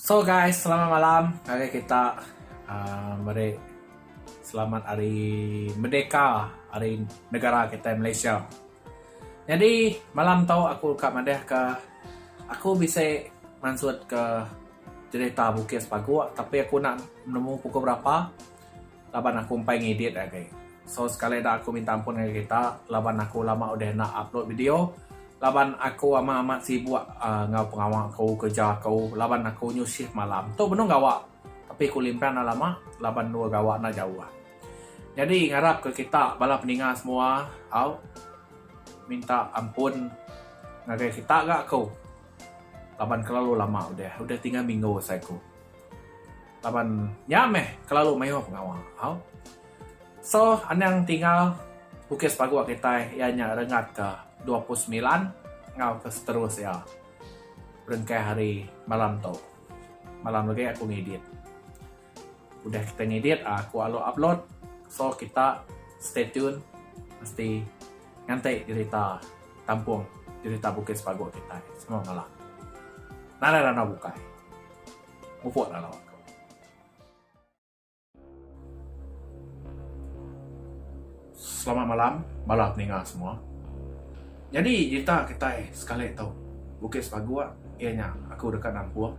So guys, selamat malam. Hari kita selamat Hari Merdeka, Hari Negara kita Malaysia. Jadi malam tau aku kat Madeh ke aku bisa mansut ke cerita Bukit Sepaguak, tapi aku nak menemu pukul berapa laban aku umpai ngedit lagi. So sekali dah aku minta ampun dengan kita, laban aku lama udah nak upload video. Laban aku amat sibuk ngau pengawal aku kerja aku, laban aku nyusih malam. Tu benar gawak. Tapi aku limpian lama, laban dua gawak nak jauh. Jadi ngarap ke kita bala pendengar semua, minta ampun ngagai kita gak kau. Laban kelalu lama udah tinggal minggu saya ku. Laban nyameh kelalu mayo pengawal. So, yang tinggal Bukit Sepaguak kita ianya rengat ke 29 ngau ke seterus ya. Rengkai hari malam tu. Malam lagi aku ngedit. Udah kita ngedit, aku upload. So, kita stay tune. Mesti ngantai cerita tampung cerita Bukit Sepaguak kita. Semua ngalah. Nana bukai. Mupuk lah lawan. Selamat malam pendengar semua. Jadi cerita kita sekali tahu Bukit Sepaguak, ianya aku dekat Nampuah.